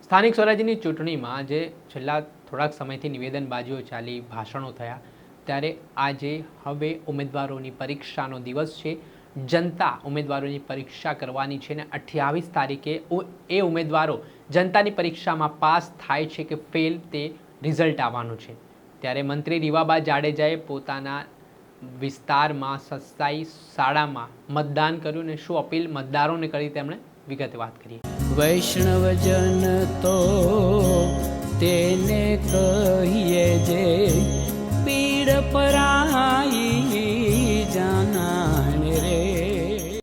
સ્થાનિક સ્વરાજ્યની ચૂંટણીમાં જે છેલ્લા થોડાક સમયથી નિવેદનબાજીઓ ચાલી, ભાષણો થયા, ત્યારે આજે હવે ઉમેદવારોની પરીક્ષાનો દિવસ છે. જનતા ઉમેદવારોની પરીક્ષા કરવાની છે અને 28 તારીખે એ ઉમેદવારો જનતાની પરીક્ષામાં પાસ થાય છે કે ફેલ તે રિઝલ્ટ આવવાનું છે. ત્યારે મંત્રી રીવાબા જાડેજાએ પોતાના વિસ્તારમાં સસ્તાઈ શાળામાં મતદાન કર્યું અને શું અપીલ મતદારોને કરી તેમણે વિગતે વાત કરી. વૈષ્ણવજન તો તેને કહીએ જે પીડ પરાઈ જાનાને રે.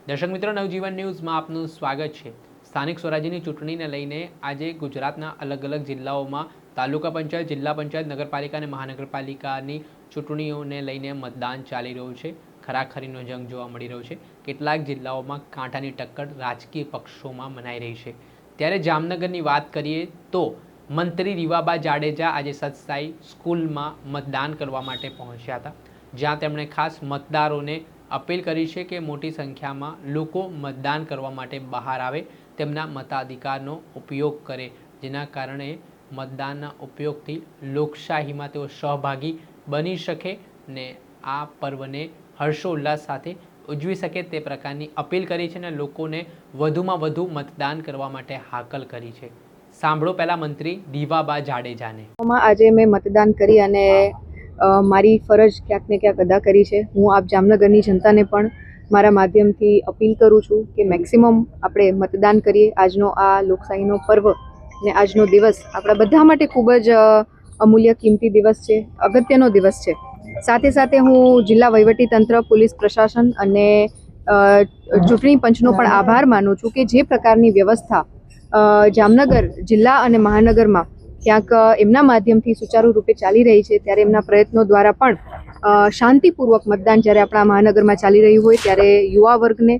દર્શક મિત્રો, નવજીવન ન્યૂઝમાં આપનું સ્વાગત છે. સ્થાનિક સ્વરાજ્યની ચૂંટણીને લઈને આજે ગુજરાતના અલગ અલગ જિલ્લાઓમાં તાલુકા પંચાયત, જિલ્લા પંચાયત, નગરપાલિકા અને મહાનગરપાલિકાની ચૂંટણીઓને લઈને મતદાન ચાલી રહ્યું છે. ખરાખરીનો જંગ જોવા મળી રહ્યો છે. કેટલાક જિલ્લાઓમાં કાંટાની ટક્કર રાજકીય પક્ષોમાં મનાઈ રહી છે. ત્યારે જામનગરની વાત કરીએ તો મંત્રી રીવાબા જાડેજા આજે સતસાઈ સ્કૂલમાં મતદાન કરવા માટે પહોંચ્યા હતા, જ્યાં તેમણે ખાસ મતદારોને અપીલ કરી છે કે મોટી સંખ્યામાં લોકો મતદાન કરવા માટે બહાર આવે, તેમના મતાધિકારનો ઉપયોગ કરે, જેના કારણે મતદાનના ઉપયોગથી લોકશાહીમાં તેઓ સહભાગી બની શકે ને આ પર્વને હર્ષોલ્લાસ સાથે ઉજવી શકે તે પ્રકારની અપીલ કરી છે અને લોકોને વધુમાં વધુ મતદાન કરવા માટે હાકલ કરી છે. સાંભળો પહેલા મંત્રી રીવાબા જાડેજાને. આજે મેં મતદાન કરી અને મારી ફરજ ક્યાંક ને ક્યાંક અદા કરી છે. હું આપ જામનગરની જનતાને પણ મારા માધ્યમથી અપીલ કરું છું કે મેક્સિમમ આપણે મતદાન કરીએ. આજનો આ લોકશાહીનો પર્વ ને આજનો દિવસ આપણા બધા માટે ખૂબ જ અમૂલ્ય કિંમતી દિવસ છે, અગત્યનો દિવસ છે. સાથે સાથે હું જિલ્લા વહીવટીતંત્ર, પોલીસ પ્રશાસન અને ચૂંટણી પંચનો પણ આભાર માનું છું કે જે પ્રકારની વ્યવસ્થા જામનગર જિલ્લા અને મહાનગરમાં ક્યાંક એમના માધ્યમથી સુચારુ રૂપે ચાલી રહી છે, ત્યારે એમના પ્રયત્નો દ્વારા પણ શાંતિપૂર્વક મતદાન જ્યારે આપણા મહાનગરમાં ચાલી રહ્યું હોય ત્યારે યુવા વર્ગને,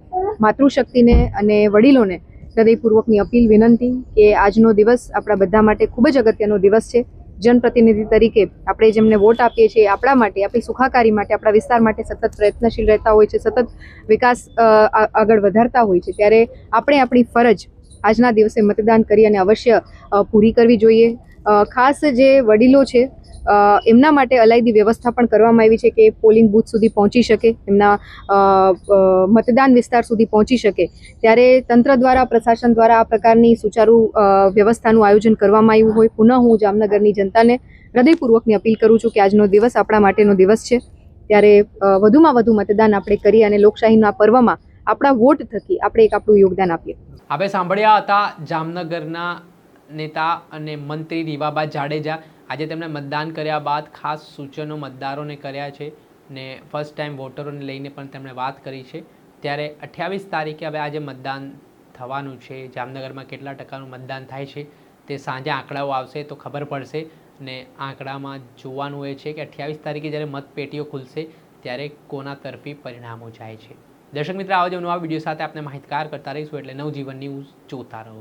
માતૃશક્તિને અને વડીલોને હૃદયપૂર્વકની અપીલ, વિનંતી કે આજનો દિવસ આપણા બધા માટે ખૂબ જ અગત્યનો દિવસ છે. જનપ્રતિનિધિ તરીકે આપણે જેમને વોટ આપીએ છીએ આપણા માટે, આપણી સુખાકારી માટે, આપણા વિસ્તાર માટે સતત પ્રયત્નશીલ રહેતા હોય છે, સતત વિકાસ આગળ વધારતા હોય છે, ત્યારે આપણે આપણી ફરજ આજના દિવસે મતદાન કરી અને અવશ્ય પૂરી કરવી જોઈએ. ખાસ જે વડીલો છે એમના માટે અલાયદી વ્યવસ્થા પણ કરવામાં આવી છે કે પોલિંગ બૂથ સુધી પહોંચી શકે, એમના મતદાન વિસ્તાર સુધી પહોંચી શકે, ત્યારે તંત્ર દ્વારા, પ્રશાસન દ્વારા આ પ્રકારની સુચારુ વ્યવસ્થાનું આયોજન કરવામાં આવ્યું હોય. પુનઃ હું જામનગરની જનતાને હૃદયપૂર્વકની અપીલ કરું છું કે આજનો દિવસ આપણા માટેનો દિવસ છે, ત્યારે વધુમાં વધુ મતદાન આપણે કરીએ અને લોકશાહીના પર્વમાં આપણા વોટ થકી આપણે એક આપણું યોગદાન આપીએ. આપણે સાંભળ્યા હતા જામનગરના નેતા અને મંત્રી રીવાબા જાડેજા. આજે તેમણે મતદાન કર્યા બાદ ખાસ સૂચનો મતદારોને કર્યા છે ને ફર્સ્ટ ટાઈમ વોટરોને લઈને પણ તેમણે વાત કરી છે. ત્યારે 28 તારીખે હવે આજે મતદાન થવાનું છે. જામનગરમાં કેટલા ટકાનું મતદાન થાય છે તે સાંજે આંકડાઓ આવશે તો ખબર પડશે ને આંકડામાં જોવાનું એ છે કે 28 તારીખે જ્યારે મતપેટીઓ ખુલશે ત્યારે કોના તરફી પરિણામો જાય છે. દર્શક મિત્રો, આવા જ નવા વિડીયો સાથે આપણે માહિતગાર કરતા રહીશું, એટલે નવજીવન ન્યૂઝ જોતા રહો.